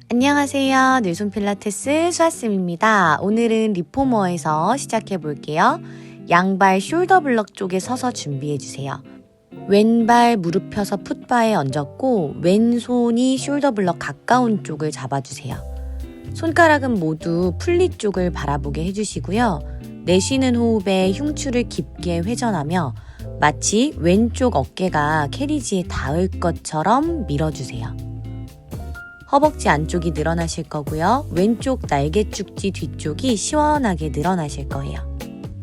안녕하세요. 늘손 필라테스 수아쌤입니다. 오늘은 리포머에서 시작해 볼게요. 양발 숄더 블럭 쪽에 서서 준비해 주세요. 왼발 무릎 펴서 풋바에 얹었고 왼손이 숄더 블럭 가까운 쪽을 잡아주세요. 손가락은 모두 풀리 쪽을 바라보게 해주시고요. 내쉬는 호흡에 흉추를 깊게 회전하며 마치 왼쪽 어깨가 캐리지에 닿을 것처럼 밀어주세요. 허벅지 안쪽이 늘어나실 거고요. 왼쪽 날개 축지 뒤쪽이 시원하게 늘어나실 거예요.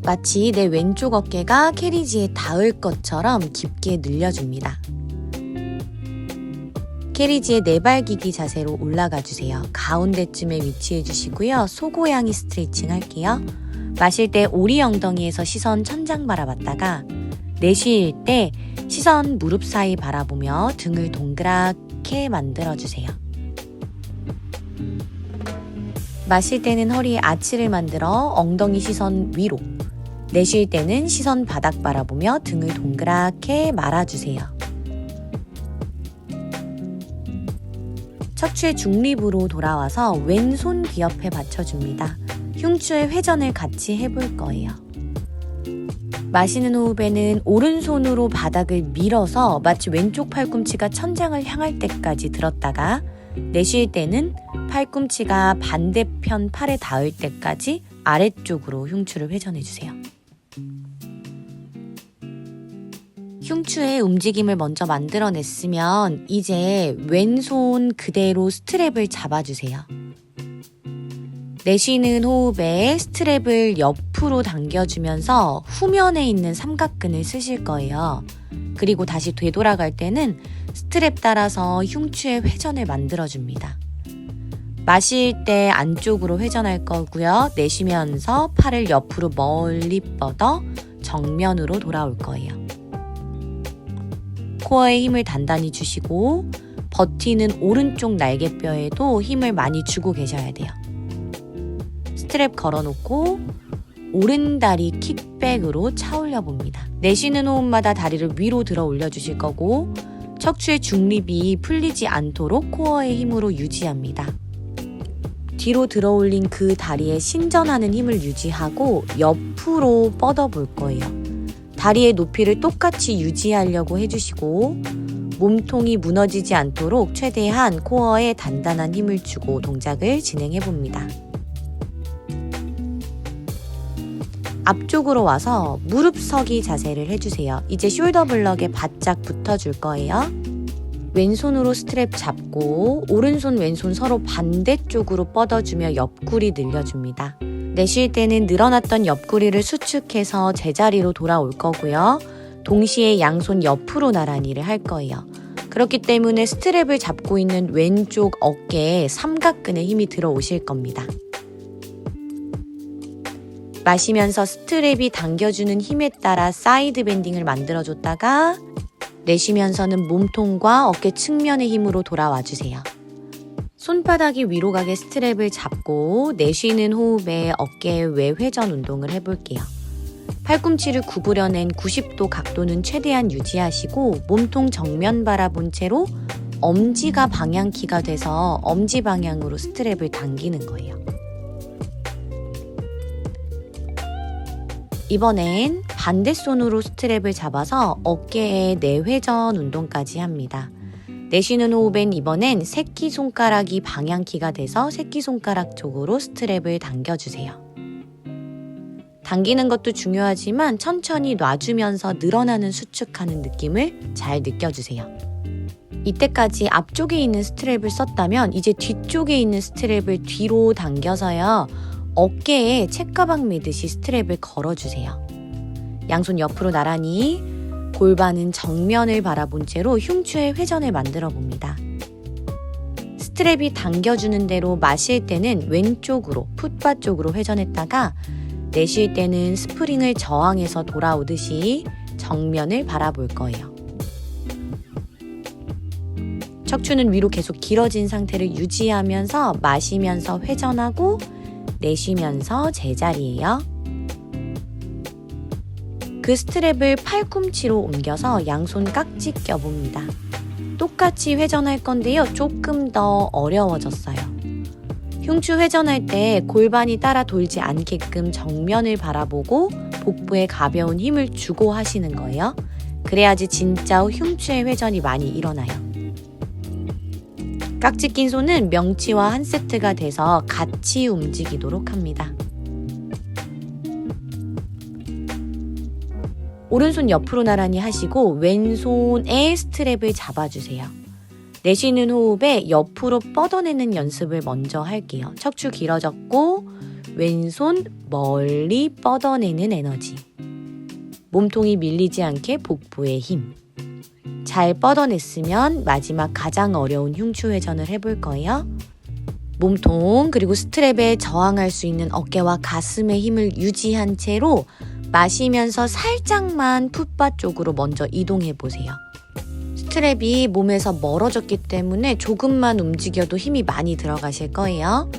마치 내 왼쪽 어깨가 캐리지에 닿을 것처럼 깊게 늘려줍니다. 캐리지의 네발기기 자세로 올라가 주세요. 가운데쯤에 위치해 주시고요. 소고양이 스트레칭 할게요. 마실 때 오리 엉덩이에서 시선 천장 바라봤다가 내쉴 때 시선 무릎 사이 바라보며 등을 동그랗게 만들어주세요. 마실 때는 허리에 아치를 만들어 엉덩이 시선 위로, 내쉴 때는 시선 바닥 바라보며 등을 동그랗게 말아주세요. 척추의 중립으로 돌아와서 왼손 귀 옆에 받쳐줍니다. 흉추의 회전을 같이 해볼 거예요. 마시는 호흡에는 오른손으로 바닥을 밀어서 마치 왼쪽 팔꿈치가 천장을 향할 때까지 들었다가 내쉴 때는 팔꿈치가 반대편 팔에 닿을 때까지 아래쪽으로 흉추를 회전해주세요. 흉추의 움직임을 먼저 만들어냈으면 이제 왼손 그대로 스트랩을 잡아주세요. 내쉬는 호흡에 스트랩을 옆으로 당겨주면서 후면에 있는 삼각근을 쓰실 거예요. 그리고 다시 되돌아갈 때는 스트랩 따라서 흉추의 회전을 만들어줍니다. 마실 때 안쪽으로 회전할 거고요. 내쉬면서 팔을 옆으로 멀리 뻗어 정면으로 돌아올 거예요. 코어에 힘을 단단히 주시고 버티는 오른쪽 날개뼈에도 힘을 많이 주고 계셔야 돼요. 스트랩 걸어놓고 오른다리 킥백으로 차 올려 봅니다. 내쉬는 호흡마다 다리를 위로 들어 올려주실 거고 척추의 중립이 풀리지 않도록 코어의 힘으로 유지합니다. 뒤로 들어 올린 그 다리에 신전하는 힘을 유지하고 옆으로 뻗어 볼 거예요. 다리의 높이를 똑같이 유지하려고 해주시고 몸통이 무너지지 않도록 최대한 코어에 단단한 힘을 주고 동작을 진행해 봅니다. 앞쪽으로 와서 무릎 서기 자세를 해주세요. 이제 숄더 블럭에 바짝 붙어줄 거예요. 왼손으로 스트랩 잡고 오른손 왼손 서로 반대쪽으로 뻗어주며 옆구리 늘려줍니다. 내쉴 때는 늘어났던 옆구리를 수축해서 제자리로 돌아올 거고요. 동시에 양손 옆으로 나란히를 할 거예요. 그렇기 때문에 스트랩을 잡고 있는 왼쪽 어깨에 삼각근에 힘이 들어오실 겁니다. 마시면서 스트랩이 당겨주는 힘에 따라 사이드 밴딩을 만들어줬다가 내쉬면서는 몸통과 어깨 측면의 힘으로 돌아와 주세요. 손바닥이 위로 가게 스트랩을 잡고 내쉬는 호흡에 어깨 외회전 운동을 해볼게요. 팔꿈치를 구부려낸 90도 각도는 최대한 유지하시고 몸통 정면 바라본 채로 엄지가 방향키가 돼서 엄지 방향으로 스트랩을 당기는 거예요. 이번엔 반대손으로 스트랩을 잡아서 어깨에 내회전 운동까지 합니다. 내쉬는 호흡엔 이번엔 새끼손가락이 방향키가 돼서 새끼손가락 쪽으로 스트랩을 당겨주세요. 당기는 것도 중요하지만 천천히 놔주면서 늘어나는 수축하는 느낌을 잘 느껴주세요. 이때까지 앞쪽에 있는 스트랩을 썼다면 이제 뒤쪽에 있는 스트랩을 뒤로 당겨서요. 어깨에 책가방 매듯이 스트랩을 걸어주세요. 양손 옆으로 나란히 골반은 정면을 바라본 채로 흉추의 회전을 만들어 봅니다. 스트랩이 당겨주는 대로 마실 때는 왼쪽으로 풋바 쪽으로 회전했다가 내쉴 때는 스프링을 저항해서 돌아오듯이 정면을 바라볼 거예요. 척추는 위로 계속 길어진 상태를 유지하면서 마시면서 회전하고 내쉬면서 제자리예요. 그 스트랩을 팔꿈치로 옮겨서 양손 깍지 껴봅니다. 똑같이 회전할 건데요. 조금 더 어려워졌어요. 흉추 회전할 때 골반이 따라 돌지 않게끔 정면을 바라보고 복부에 가벼운 힘을 주고 하시는 거예요. 그래야지 진짜 흉추의 회전이 많이 일어나요. 깍지 낀 손은 명치와 한 세트가 돼서 같이 움직이도록 합니다. 오른손 옆으로 나란히 하시고 왼손에 스트랩을 잡아주세요. 내쉬는 호흡에 옆으로 뻗어내는 연습을 먼저 할게요. 척추 길어졌고 왼손 멀리 뻗어내는 에너지. 몸통이 밀리지 않게 복부에 힘. 잘 뻗어냈으면 마지막 가장 어려운 흉추 회전을 해볼 거예요. 몸통 그리고 스트랩에 저항할 수 있는 어깨와 가슴의 힘을 유지한 채로 마시면서 살짝만 풋바 쪽으로 먼저 이동해 보세요. 스트랩이 몸에서 멀어졌기 때문에 조금만 움직여도 힘이 많이 들어가실 거예요.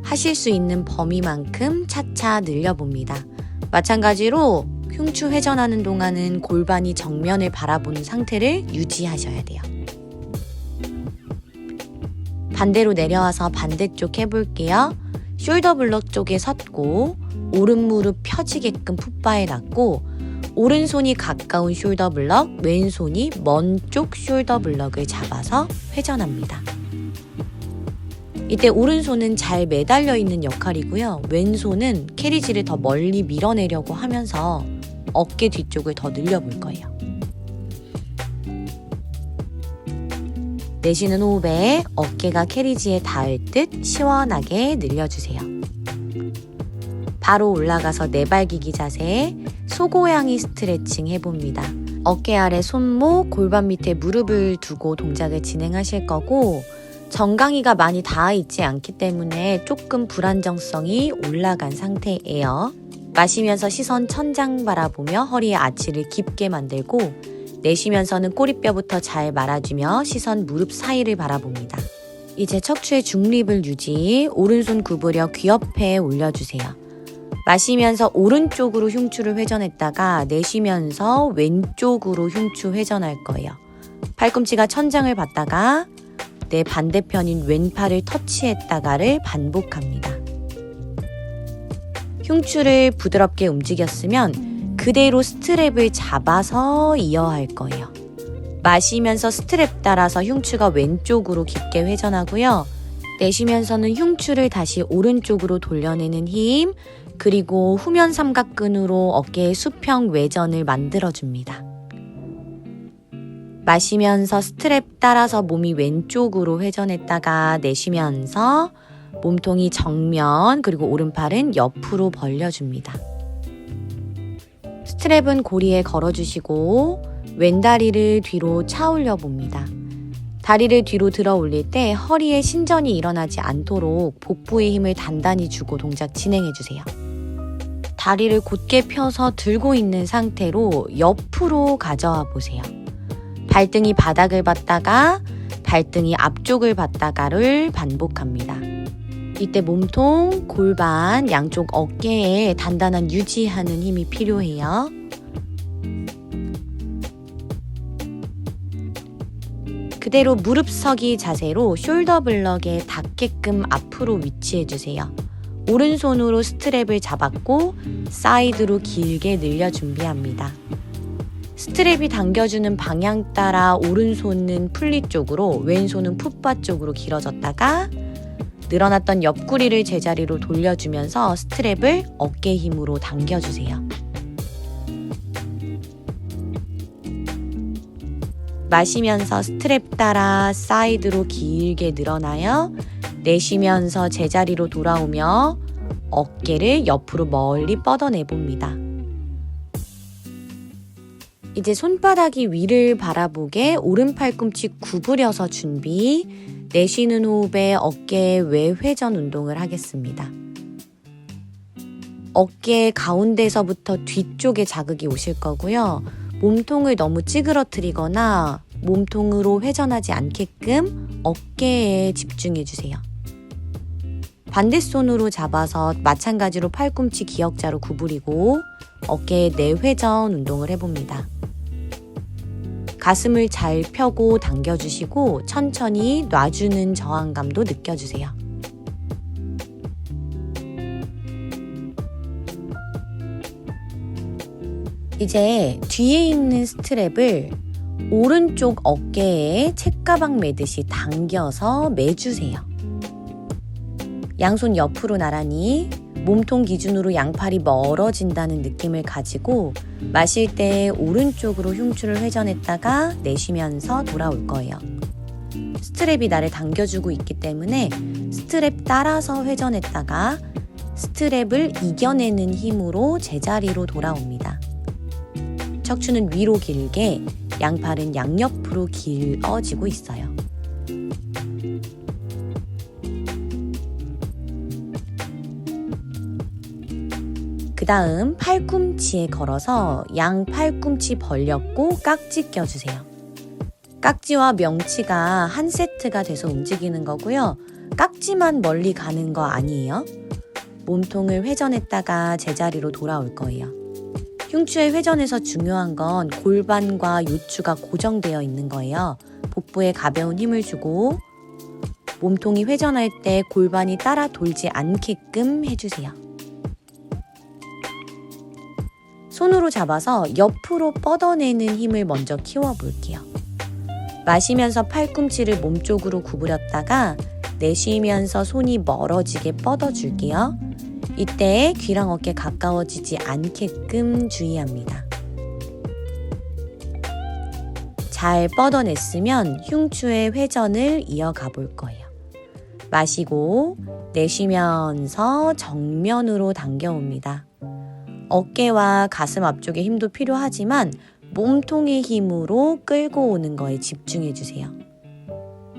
하실 수 있는 범위만큼 차차 늘려봅니다. 마찬가지로 흉추 회전하는 동안은 골반이 정면을 바라보는 상태를 유지하셔야 돼요. 반대로 내려와서 반대쪽 해볼게요. 숄더 블럭 쪽에 섰고 오른 무릎 펴지게끔 풋바에 놨고 오른손이 가까운 숄더 블럭, 왼손이 먼 쪽 숄더 블럭을 잡아서 회전합니다. 이때 오른손은 잘 매달려 있는 역할이고요. 왼손은 캐리지를 더 멀리 밀어내려고 하면서 어깨 뒤쪽을 더 늘려볼 거예요. 내쉬는 호흡에 어깨가 캐리지에 닿을 듯 시원하게 늘려주세요. 바로 올라가서 내발기기 자세, 소고양이 스트레칭 해봅니다. 어깨 아래 손목, 골반 밑에 무릎을 두고 동작을 진행하실 거고 정강이가 많이 닿아 있지 않기 때문에 조금 불안정성이 올라간 상태예요. 마시면서 시선 천장 바라보며 허리의 아치를 깊게 만들고 내쉬면서는 꼬리뼈부터 잘 말아주며 시선 무릎 사이를 바라봅니다. 이제 척추의 중립을 유지, 오른손 구부려 귀 옆에 올려주세요. 마시면서 오른쪽으로 흉추를 회전했다가 내쉬면서 왼쪽으로 흉추 회전할 거예요. 팔꿈치가 천장을 받다가 내 반대편인 왼팔을 터치했다가를 반복합니다. 흉추를 부드럽게 움직였으면 그대로 스트랩을 잡아서 이어할 거예요. 마시면서 스트랩 따라서 흉추가 왼쪽으로 깊게 회전하고요. 내쉬면서는 흉추를 다시 오른쪽으로 돌려내는 힘, 그리고 후면 삼각근으로 어깨의 수평 외전을 만들어줍니다. 마시면서 스트랩 따라서 몸이 왼쪽으로 회전했다가 내쉬면서 몸통이 정면 그리고 오른팔은 옆으로 벌려줍니다. 스트랩은 고리에 걸어주시고 왼다리를 뒤로 차 올려 봅니다. 다리를 뒤로 들어 올릴 때 허리에 신전이 일어나지 않도록 복부의 힘을 단단히 주고 동작 진행해주세요. 다리를 곧게 펴서 들고 있는 상태로 옆으로 가져와 보세요. 발등이 바닥을 받다가 발등이 앞쪽을 받다가를 반복합니다. 이때 몸통, 골반, 양쪽 어깨에 단단한 유지하는 힘이 필요해요. 그대로 무릎 서기 자세로 숄더 블럭에 닿게끔 앞으로 위치해주세요. 오른손으로 스트랩을 잡았고 사이드로 길게 늘려 준비합니다. 스트랩이 당겨주는 방향 따라 오른손은 풀리 쪽으로 왼손은 풋바 쪽으로 길어졌다가 늘어났던 옆구리를 제자리로 돌려주면서 스트랩을 어깨 힘으로 당겨주세요. 마시면서 스트랩 따라 사이드로 길게 늘어나요. 내쉬면서 제자리로 돌아오며 어깨를 옆으로 멀리 뻗어내봅니다. 이제 손바닥이 위를 바라보게 오른 팔꿈치 구부려서 준비. 내쉬는 호흡에 어깨 외회전 운동을 하겠습니다. 어깨 가운데서부터 뒤쪽에 자극이 오실 거고요. 몸통을 너무 찌그러뜨리거나 몸통으로 회전하지 않게끔 어깨에 집중해 주세요. 반대손으로 잡아서 마찬가지로 팔꿈치 기역자로 구부리고 어깨에 내회전 운동을 해봅니다. 가슴을 잘 펴고 당겨주시고 천천히 놔주는 저항감도 느껴주세요. 이제 뒤에 있는 스트랩을 오른쪽 어깨에 책가방 매듯이 당겨서 매주세요. 양손 옆으로 나란히 몸통 기준으로 양팔이 멀어진다는 느낌을 가지고 마실 때 오른쪽으로 흉추를 회전했다가 내쉬면서 돌아올 거예요. 스트랩이 나를 당겨주고 있기 때문에 스트랩 따라서 회전했다가 스트랩을 이겨내는 힘으로 제자리로 돌아옵니다. 척추는 위로 길게, 양팔은 양옆으로 길어지고 있어요. 그 다음 팔꿈치에 걸어서 양 팔꿈치 벌렸고 깍지 껴주세요. 깍지와 명치가 한 세트가 돼서 움직이는 거고요. 깍지만 멀리 가는 거 아니에요. 몸통을 회전했다가 제자리로 돌아올 거예요. 흉추의 회전에서 중요한 건 골반과 요추가 고정되어 있는 거예요. 복부에 가벼운 힘을 주고 몸통이 회전할 때 골반이 따라 돌지 않게끔 해주세요. 손으로 잡아서 옆으로 뻗어내는 힘을 먼저 키워볼게요. 마시면서 팔꿈치를 몸쪽으로 구부렸다가 내쉬면서 손이 멀어지게 뻗어줄게요. 이때 귀랑 어깨 가까워지지 않게끔 주의합니다. 잘 뻗어냈으면 흉추의 회전을 이어가 볼 거예요. 마시고 내쉬면서 정면으로 당겨옵니다. 어깨와 가슴 앞쪽에 힘도 필요하지만 몸통의 힘으로 끌고 오는 거에 집중해주세요.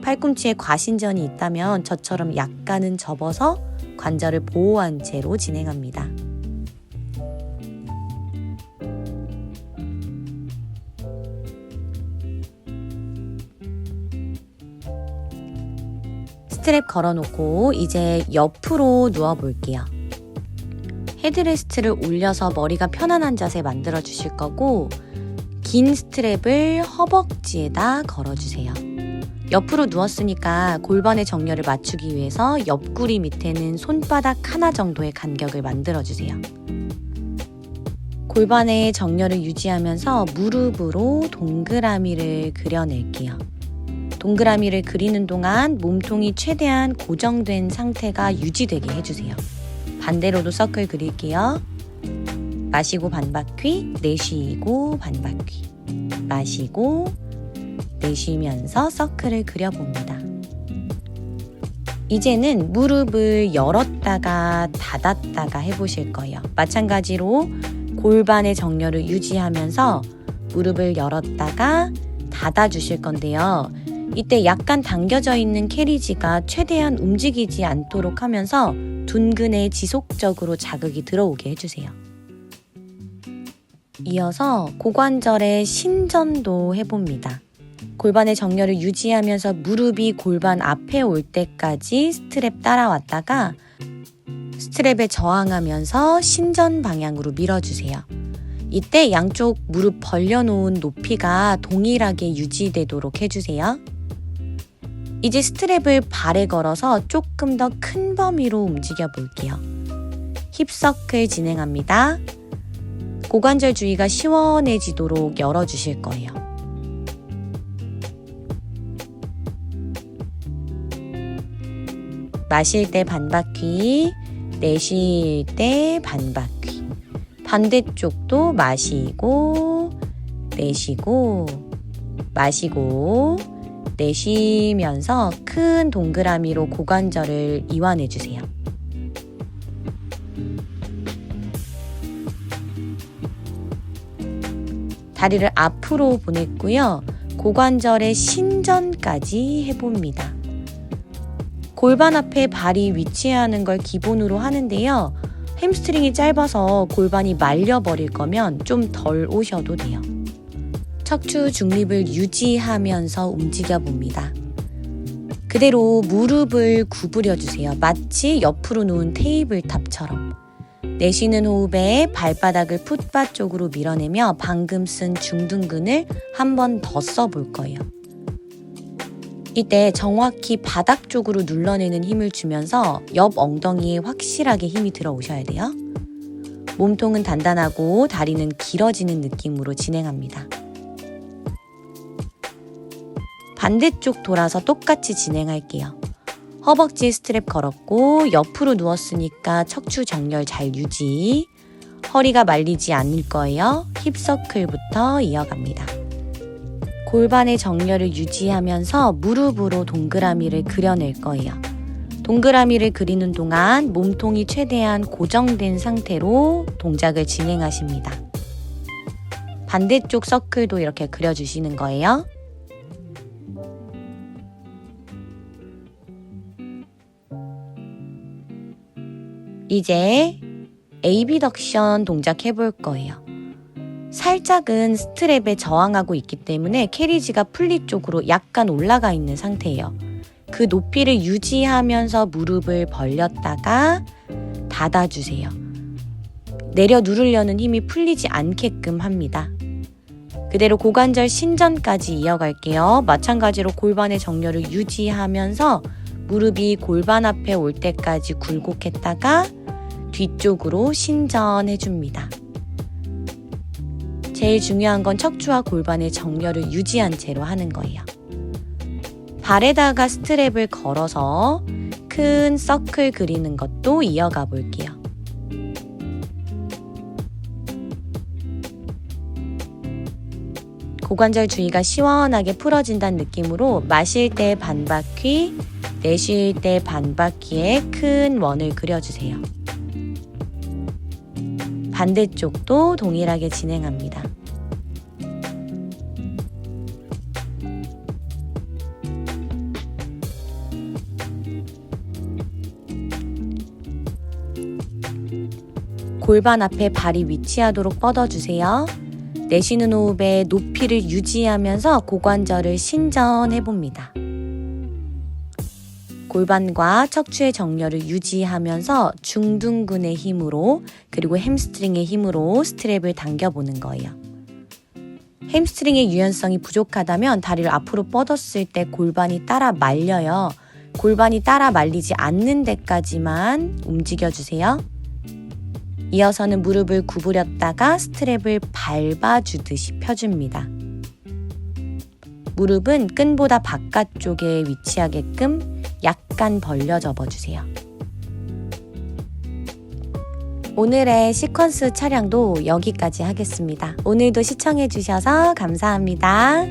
팔꿈치에 과신전이 있다면 저처럼 약간은 접어서 관절을 보호한 채로 진행합니다. 스트랩 걸어놓고 이제 옆으로 누워볼게요. 헤드레스트를 올려서 머리가 편안한 자세 만들어 주실 거고 긴 스트랩을 허벅지에다 걸어주세요. 옆으로 누웠으니까 골반의 정렬을 맞추기 위해서 옆구리 밑에는 손바닥 하나 정도의 간격을 만들어주세요. 골반의 정렬을 유지하면서 무릎으로 동그라미를 그려낼게요. 동그라미를 그리는 동안 몸통이 최대한 고정된 상태가 유지되게 해주세요. 반대로도 서클 그릴게요. 마시고 반바퀴, 내쉬고 반바퀴. 마시고 내쉬면서 서클을 그려봅니다. 이제는 무릎을 열었다가 닫았다가 해보실 거예요. 마찬가지로 골반의 정렬을 유지하면서 무릎을 열었다가 닫아주실 건데요. 이때 약간 당겨져 있는 캐리지가 최대한 움직이지 않도록 하면서 둔근에 지속적으로 자극이 들어오게 해주세요. 이어서 고관절의 신전도 해봅니다. 골반의 정렬을 유지하면서 무릎이 골반 앞에 올 때까지 스트랩 따라왔다가 스트랩에 저항하면서 신전 방향으로 밀어주세요. 이때 양쪽 무릎 벌려놓은 높이가 동일하게 유지되도록 해주세요. 이제 스트랩을 발에 걸어서 조금 더 큰 범위로 움직여 볼게요. 힙서클 진행합니다. 고관절 주위가 시원해지도록 열어주실 거예요. 마실 때 반바퀴, 내쉴 때 반바퀴. 반대쪽도 마시고, 내쉬고, 마시고, 내쉬면서 큰 동그라미로 고관절을 이완해주세요. 다리를 앞으로 보냈고요. 고관절의 신전까지 해봅니다. 골반 앞에 발이 위치하는 걸 기본으로 하는데요. 햄스트링이 짧아서 골반이 말려버릴 거면 좀 덜 오셔도 돼요. 척추 중립을 유지하면서 움직여 봅니다. 그대로 무릎을 구부려 주세요. 마치 옆으로 누운 테이블탑처럼. 내쉬는 호흡에 발바닥을 풋바 쪽으로 밀어내며 방금 쓴 중둔근을 한 번 더 써볼 거예요. 이때 정확히 바닥 쪽으로 눌러내는 힘을 주면서 옆 엉덩이에 확실하게 힘이 들어오셔야 돼요. 몸통은 단단하고 다리는 길어지는 느낌으로 진행합니다. 반대쪽 돌아서 똑같이 진행할게요. 허벅지에 스트랩 걸었고 옆으로 누웠으니까 척추 정렬 잘 유지. 허리가 말리지 않을 거예요. 힙서클부터 이어갑니다. 골반의 정렬을 유지하면서 무릎으로 동그라미를 그려낼 거예요. 동그라미를 그리는 동안 몸통이 최대한 고정된 상태로 동작을 진행하십니다. 반대쪽 서클도 이렇게 그려주시는 거예요. 이제 에이비덕션 동작 해볼 거예요. 살짝은 스트랩에 저항하고 있기 때문에 캐리지가 풀리 쪽으로 약간 올라가 있는 상태예요. 그 높이를 유지하면서 무릎을 벌렸다가 닫아주세요. 내려 누르려는 힘이 풀리지 않게끔 합니다. 그대로 고관절 신전까지 이어갈게요. 마찬가지로 골반의 정렬을 유지하면서 무릎이 골반 앞에 올 때까지 굴곡했다가 뒤쪽으로 신전해줍니다. 제일 중요한 건 척추와 골반의 정렬을 유지한 채로 하는 거예요. 발에다가 스트랩을 걸어서 큰 서클 그리는 것도 이어가 볼게요. 고관절 주위가 시원하게 풀어진다는 느낌으로 마실 때 반 바퀴, 내쉴 때 반 바퀴에 큰 원을 그려주세요. 반대쪽도 동일하게 진행합니다. 골반 앞에 발이 위치하도록 뻗어주세요. 내쉬는 호흡에 높이를 유지하면서 고관절을 신전해봅니다. 골반과 척추의 정렬을 유지하면서 중둔근의 힘으로 그리고 햄스트링의 힘으로 스트랩을 당겨보는 거예요. 햄스트링의 유연성이 부족하다면 다리를 앞으로 뻗었을 때 골반이 따라 말려요. 골반이 따라 말리지 않는 데까지만 움직여주세요. 이어서는 무릎을 구부렸다가 스트랩을 밟아주듯이 펴줍니다. 무릎은 끈보다 바깥쪽에 위치하게끔 약간 벌려 접어주세요. 오늘의 시퀀스 촬영도 여기까지 하겠습니다. 오늘도 시청해주셔서 감사합니다.